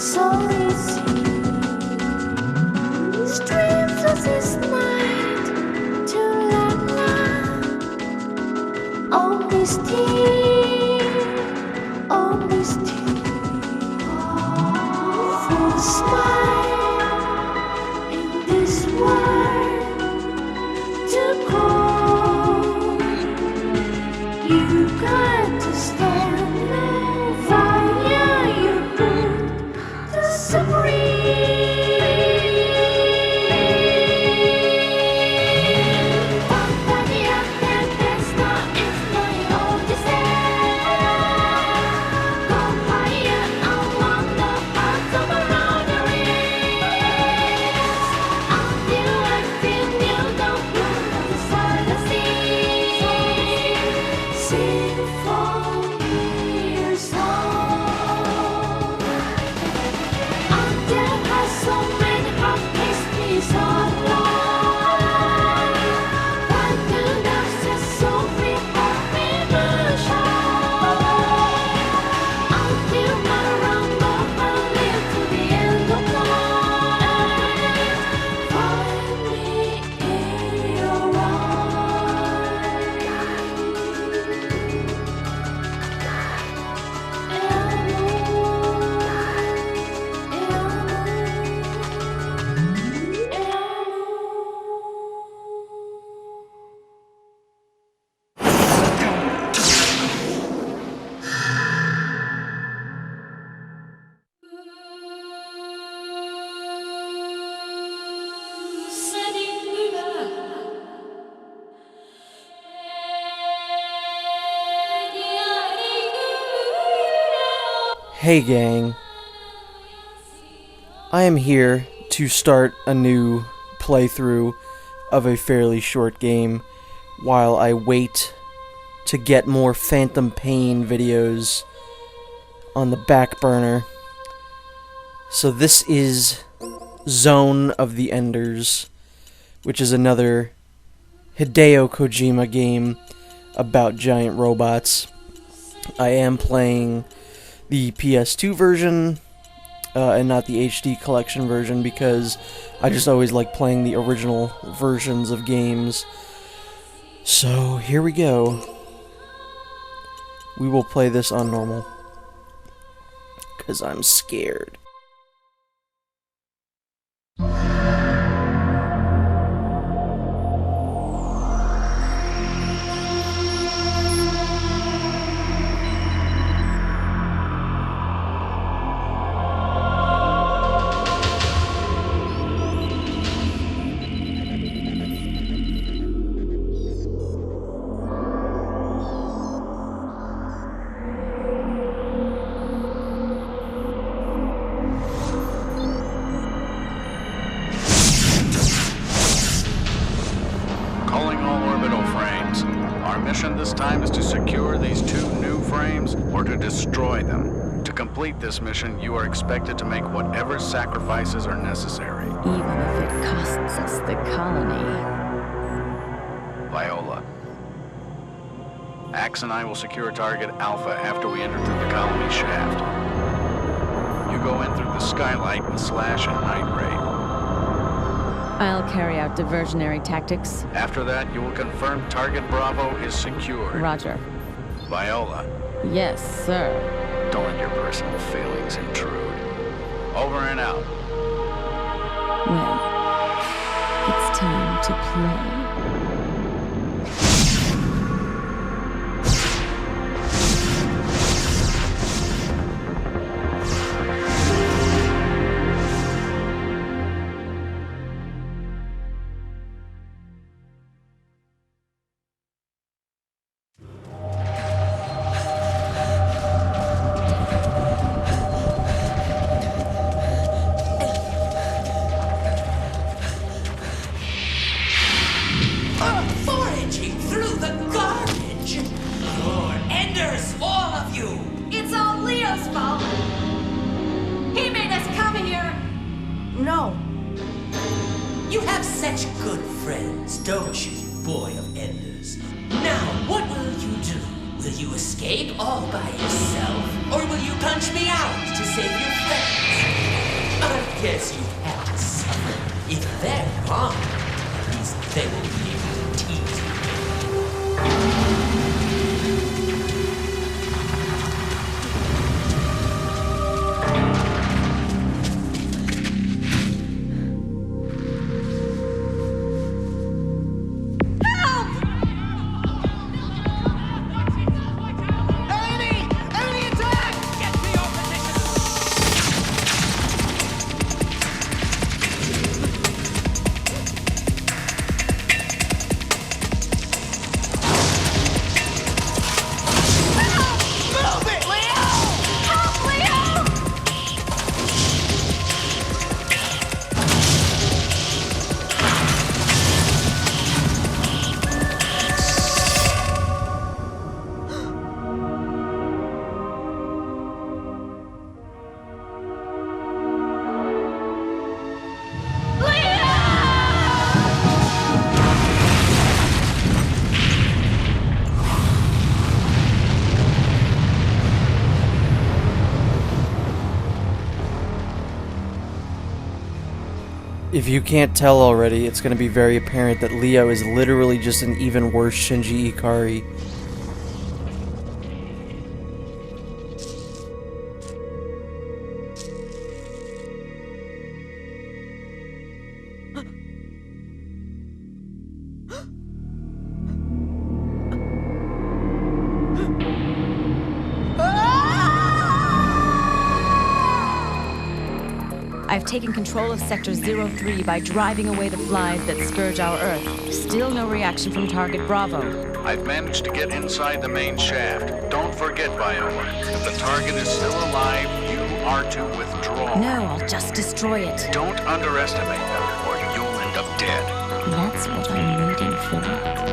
so easy. Streams of this night to la la. Only steam, full smile in this world to call. You got to stand no fire, you put the supreme. Fantasia tempesta is my odyssey. Go higher along the paths of boundaries until I feel you don't run the silent sea. Symphony song. Until has so many heart kissed me so long. Why do thou set so free of emotion? Until my rumble will live to the end of life. Find me in your Hey gang, I am here to start a new playthrough of a fairly short game while I wait to get more Phantom Pain videos on the back burner. So this is Zone of the Enders, which is another Hideo Kojima game about giant robots. I am playing the PS2 version and not the HD collection version because I just always like playing the original versions of games. So here we go. We will play this on normal because I'm scared. This time is to secure these two new frames or to destroy them. To complete this mission, you are expected to make whatever sacrifices are necessary. Even if it costs us the colony. Viola. Axe and I will secure target Alpha after we enter through the colony shaft. You go in through the skylight with Slash and Night Ray. I'll carry out diversionary tactics. After that, you will confirm target Bravo is secured. Roger. Viola. Yes, sir. Don't let your personal feelings intrude. Over and out. Well, it's time to play. Foraging through the garbage! You're enders, all of you! It's all Leo's fault. He made us come here. No. You have such good friends, don't you, boy of enders? Now, what will you do? Will you escape all by yourself? Or will you punch me out to save your friends? guess you have to suffer. If they're gone, at least they will be able to tease If you can't tell already, it's going to be very apparent that Leo is literally just an even worse Shinji Ikari. I've taken control of Sector 03 by driving away the flies that scourge our Earth. Still no reaction from Target Bravo. I've managed to get inside the main shaft. Don't forget, Viola, if the target is still alive, you are to withdraw. No, I'll just destroy it. Don't underestimate them, or you'll end up dead. That's what I'm waiting for.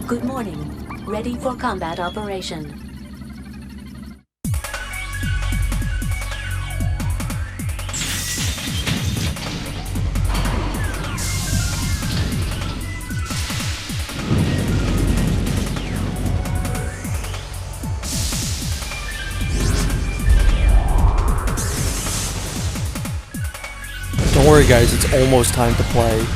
Good morning. Ready for combat operation. Don't worry guys, it's almost time to play.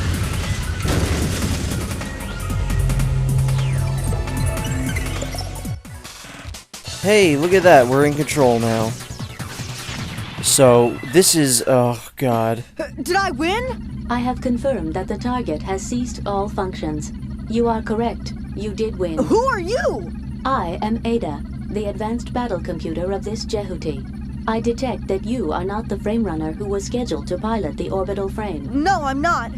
Hey, look at that, we're in control now. So, this is, oh god. Did I win? I have confirmed that the target has ceased all functions. You are correct. You did win. Who are you? I am Ada, the advanced battle computer of this Jehuti. I detect that you are not the frame runner who was scheduled to pilot the orbital frame. No, I'm not.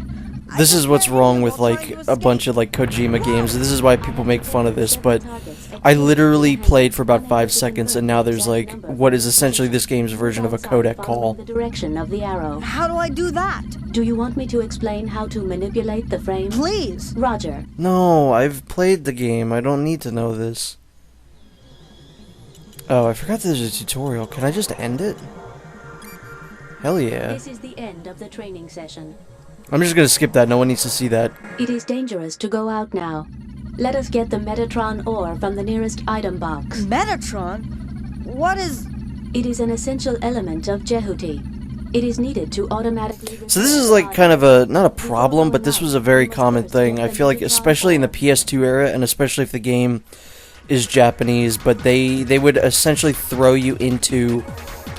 This is what's wrong with, like, a bunch of, like, Kojima games. This is why people make fun of this, but I literally played for about 5 seconds, and now there's, like, what is essentially this game's version of a codec call. The direction of the arrow. How do I do that? Do you want me to explain how to manipulate the frame? Please. Roger. No, I've played the game. I don't need to know this. Oh, I forgot there's a tutorial. Can I just end it? Hell yeah. This is the end of the training session. I'm just gonna skip that. No one needs to see that. It is dangerous to go out now. Let us get the Metatron ore from the nearest item box. Metatron? What is... It is an essential element of Jehuti. It is needed to automatically... So this is like kind of a, not a problem, but this was a very common thing. I feel like especially in the PS2 era, and especially if the game is Japanese, but they would essentially throw you into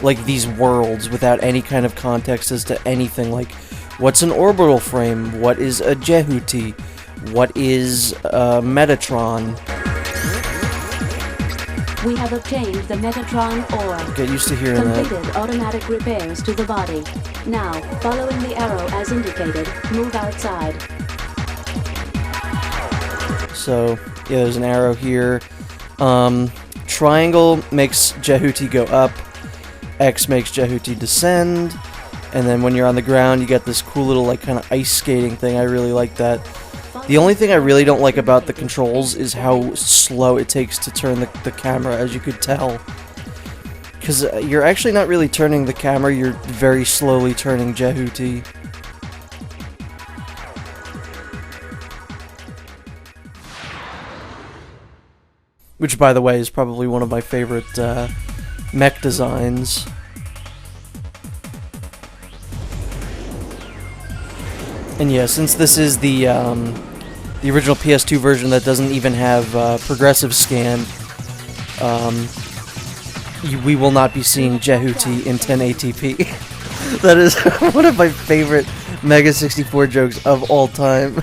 like these worlds without any kind of context as to anything. Like, what's an orbital frame? What is a Jehuti? What is a Metatron? We have obtained the Metatron ore. Get used to hearing that. Completed automatic repairs to the body. Now, following the arrow as indicated, move outside. So, yeah, there's an arrow here. Triangle makes Jehuti go up. X makes Jehuti descend. And then when you're on the ground, you get this cool little, like, kind of ice skating thing. I really like that. The only thing I really don't like about the controls is how slow it takes to turn the camera, as you could tell. Because you're actually not really turning the camera, you're very slowly turning Jehuti. Which, by the way, is probably one of my favorite mech designs. And yeah, since this is the original PS2 version that doesn't even have progressive scan, we will not be seeing Jehuti in 1080p. That is one of my favorite Mega 64 jokes of all time.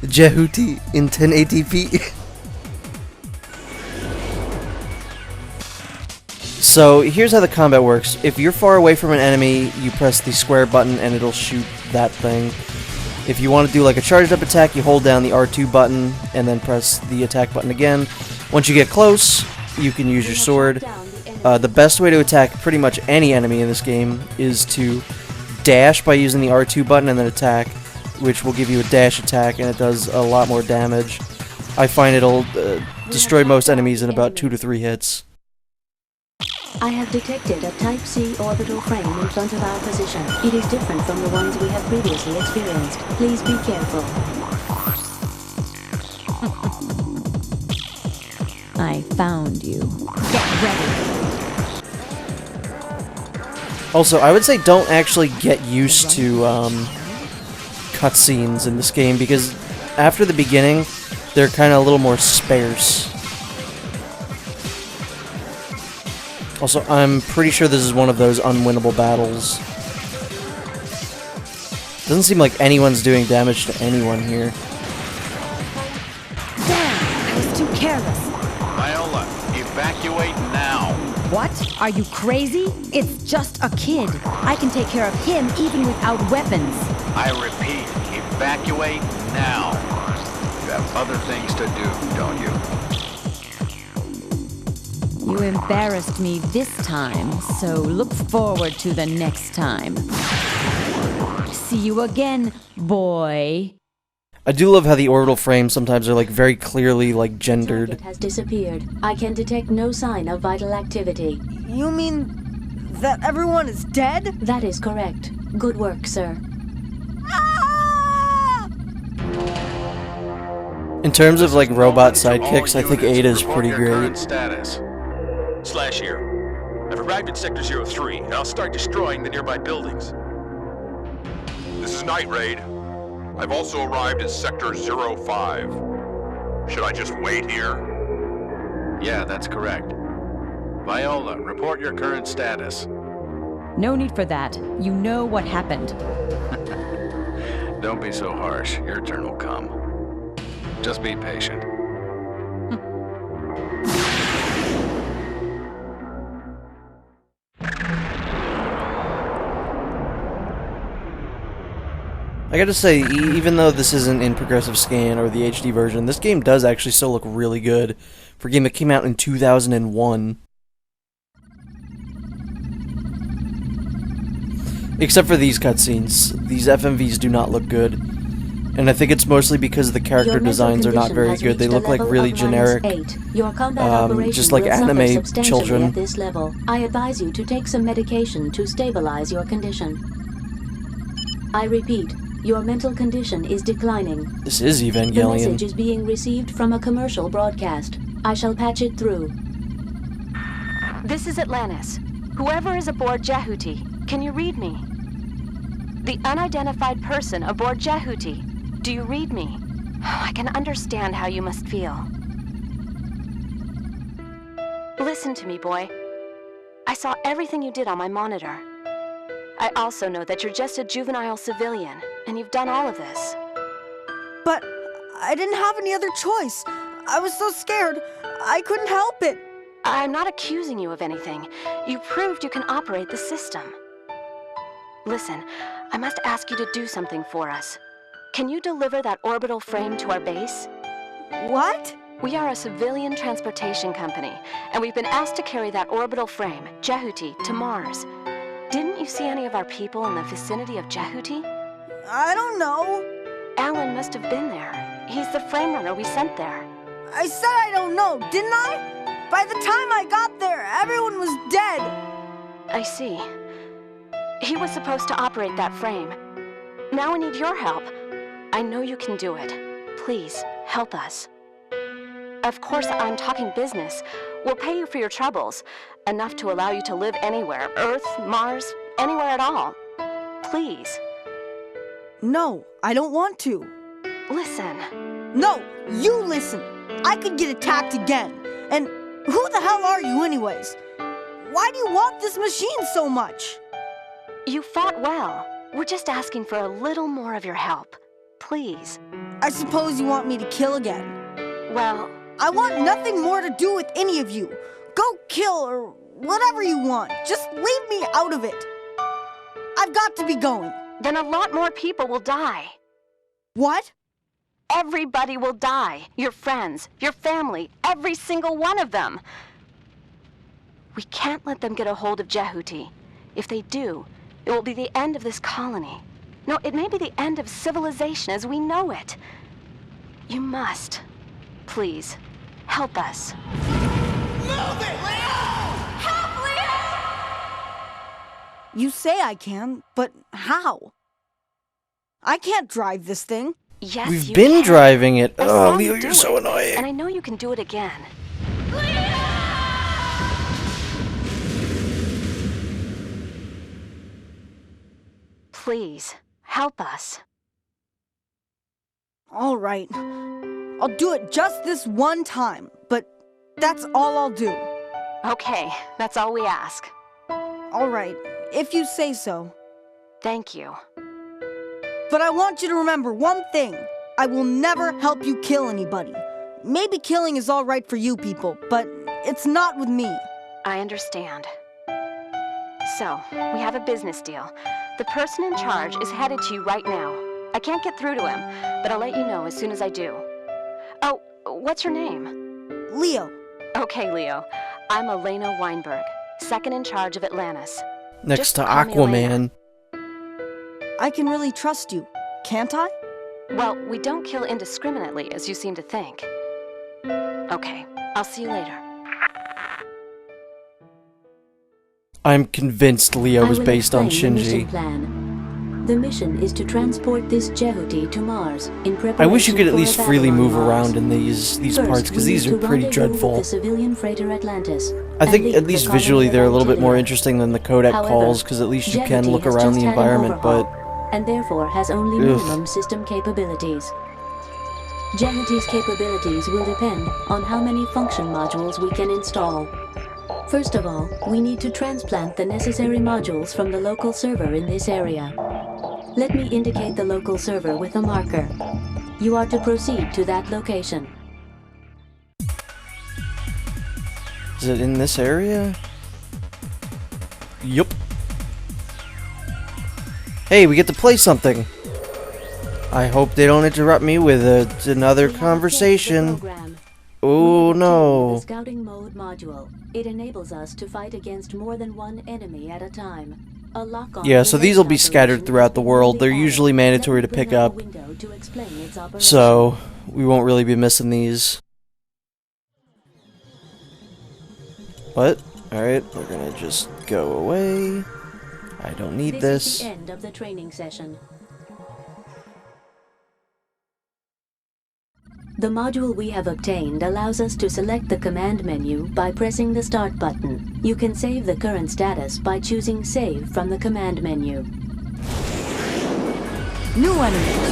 Jehuti in 1080p. So here's how the combat works. If you're far away from an enemy, you press the square button and it'll shoot that thing. If you want to do like a charged up attack, you hold down the R2 button and then press the attack button again. Once you get close, you can use your sword. The best way to attack pretty much any enemy in this game is to dash by using the R2 button and then attack, which will give you a dash attack and it does a lot more damage. I find it'll destroy most enemies in about 2 to 3 hits. I have detected a Type C orbital frame in front of our position. It is different from the ones we have previously experienced. Please be careful. I found you. Get ready. Also, I would say don't actually get used to cutscenes in this game, because after the beginning, they're kind of a little more sparse. Also, I'm pretty sure this is one of those unwinnable battles. Doesn't seem like anyone's doing damage to anyone here. Damn, I was too careless. Viola, evacuate now. What? Are you crazy? It's just a kid. I can take care of him even without weapons. I repeat, evacuate now. You have other things to do, don't you? You embarrassed me this time, so look forward to the next time. See you again, boy. I do love how the orbital frames sometimes are like very clearly like gendered. Target has disappeared. I can detect no sign of vital activity. You mean that everyone is dead? That is correct. Good work, sir. Ah! In terms of like robot sidekicks, All I think units, Ada's report pretty your great. current status. Slash here. I've arrived at Sector 03, and I'll start destroying the nearby buildings. This is Night Raid. I've also arrived at Sector 05. Should I just wait here? Yeah, that's correct. Viola, report your current status. No need for that. You know what happened. Don't be so harsh. Your turn will come. Just be patient. I gotta say, even though this isn't in progressive scan or the HD version, this game does actually still look really good for a game that came out in 2001. Except for these cutscenes. These FMVs do not look good. And I think it's mostly because the character Your mental designs are not condition very has good. They reached a look like level really of generic, -8. Your combat operation just like will suffer anime substantially children. at this level. I advise you to take some medication to stabilize your condition. I repeat, your mental condition is declining. This is The Evangelion. message is being received from a commercial broadcast. I shall patch it through. This is Atlantis. Whoever is aboard Jehuti, can you read me? The unidentified person aboard Jehuti, do you read me? I can understand how you must feel. Listen to me, boy. I saw everything you did on my monitor. I also know that you're just a juvenile civilian, and you've done all of this. But I didn't have any other choice. I was so scared. I couldn't help it. I'm not accusing you of anything. You proved you can operate the system. Listen, I must ask you to do something for us. Can you deliver that orbital frame to our base? What? We are a civilian transportation company, and we've been asked to carry that orbital frame, Jehuti, to Mars. Didn't you see any of our people in the vicinity of Jehuti? I don't know. Alan must have been there. He's the frame runner we sent there. I said I don't know, didn't I? By the time I got there, everyone was dead. I see. He was supposed to operate that frame. Now we need your help. I know you can do it. Please, help us. Of course, I'm talking business. We'll pay you for your troubles. Enough to allow you to live anywhere. Earth, Mars, anywhere at all. Please. No, I don't want to. Listen. No, you listen. I could get attacked again. And who the hell are you anyways? Why do you want this machine so much? You fought well. We're just asking for a little more of your help. Please. I suppose you want me to kill again. Well, I want nothing more to do with any of you. Go kill or whatever you want. Just leave me out of it. I've got to be going. then a lot more people will die. What? Everybody will die. Your friends, your family, every single one of them. We can't let them get a hold of Jehuti. If they do, it will be the end of this colony. No, it may be the end of civilization as we know it. You must, please, help us. Move it, Leo! Help, Leo! You say I can, but how? I can't drive this thing. Yes, We've you been can. driving it. I Oh, saw Leo, you do you're so it, annoying. And I know you can do it again. Please, help us. All right. I'll do it just this one time, but that's all I'll do. Okay, that's all we ask. All right, if you say so. Thank you. But I want you to remember one thing. I will never help you kill anybody. Maybe killing is all right for you people, but it's not with me. I understand. So, we have a business deal. The person in charge is headed to you right now. I can't get through to him, but I'll let you know as soon as I do. Oh, what's your name? Leo. Okay, Leo. I'm Elena Weinberg, second in charge of Atlantis. Next Just to call me Elena. Aquaman. I can really trust you, can't I? Well, we don't kill indiscriminately, as you seem to think. Okay, I'll see you later. I'm convinced Leo was based on explain the mission Shinji. plan. The mission is to transport this Jehuti to Mars in preparation I wish you could at for least a battle freely on move Mars. around in these First, parts, because we these need are to pretty rendezvous dreadful. with the civilian freighter Atlantis. I think and at leave least the visually colony they're a little bit more Evangelia. interesting than the codec However, calls, because at least you can Jehuti look has around just the had an environment, but overhaul, and therefore has only Ugh. minimum system capabilities. Jehuti's capabilities will depend on how many function modules we can install. First of all, we need to transplant the necessary modules from the local server in this area. Let me indicate the local server with a marker. You are to proceed to that location. is it in this area? Yup. Hey, we get to play something. I hope they don't interrupt me with another We have conversation. checked the program. Oh We have no. the scouting mode module. It enables us to fight against more than one enemy at a time. A lock-on Yeah, so these will be remote scattered operation throughout the will world. be They're added. usually mandatory to Let me pick bring out up, a window to explain its operation. so we won't really be missing these. What? Alright, we're gonna just go away. I don't need This is this. the end of the training session. The module we have obtained allows us to select the command menu by pressing the Start button. You can save the current status by choosing Save from the command menu. New enemies.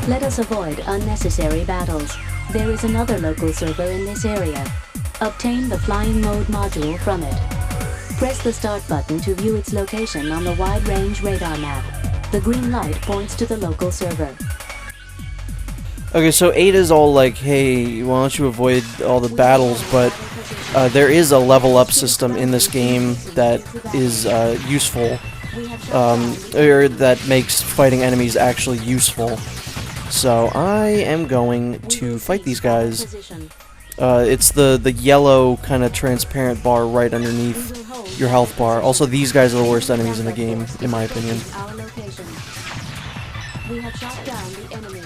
Let us avoid unnecessary battles. There is another local server in this area. Obtain the flying mode module from it. Press the Start button to view its location on the wide-range radar map. The green light points to the local server. Okay, so Ada's all like, hey, why don't you avoid all the battles, but there is a level up system in this game that is useful, or that makes fighting enemies actually useful. So I am going to fight these guys. It's the yellow kind of transparent bar right underneath your health bar. Also, these guys are the worst enemies in the game, in my opinion. We have shot down the enemy.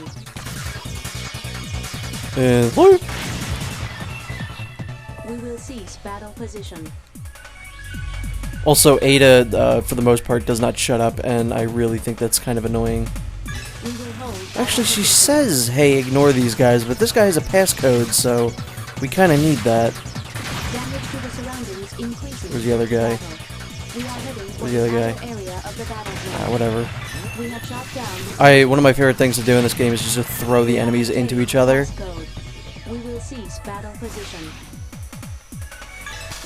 And loop! We will cease battle position. Also, Ada, for the most part, does not shut up, and I really think that's kind of annoying. We will hold Actually, she says, hey, ignore these guys, but this guy has a passcode, so we kind of need that. damage to the surroundings increases. Where's the other guy? We are heading for Where's the other guy? outer area of the battlefield. Whatever. We have shot down One of my favorite things to do in this game is just to throw the enemies into each other. We will cease battle position.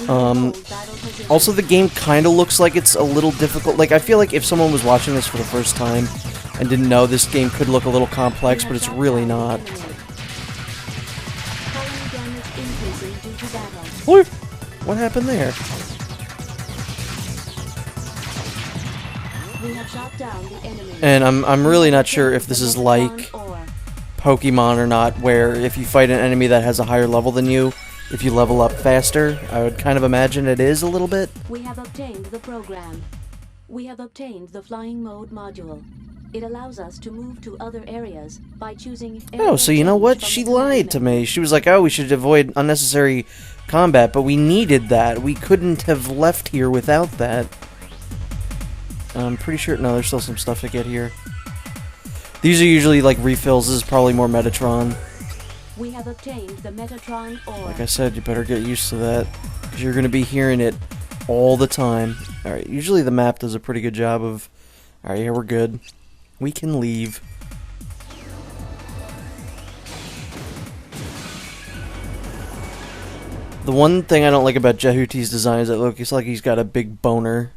We Um, will hold battle position. Also, the game kind of looks like it's a little difficult. Like, I feel like if someone was watching this for the first time and didn't know, this game could look a little complex, but it's really not. Colony damage increasing due to battle. Whoop! What happened there? We have shot down the enemy. And I'm really not sure if this is like Pokemon or not, where if you fight an enemy that has a higher level than you, if you level up faster. I would kind of imagine it is a little bit. We have obtained the program. We have obtained the flying mode module. It allows us to move to other areas by choosing. Oh, so you know what? She lied to me. She was like, oh, we should avoid unnecessary combat, but we needed that. We couldn't have left here without that. I'm pretty sure... No, there's still some stuff to get here. These are usually like refills. This is probably more Metatron. We have obtained the Metatron ore. Like I said, you better get used to that, because you're going to be hearing it all the time. Alright, usually the map does a pretty good job of... Alright, here we're good. We can leave. The one thing I don't like about Jehuti's design is that looks like he's got a big boner.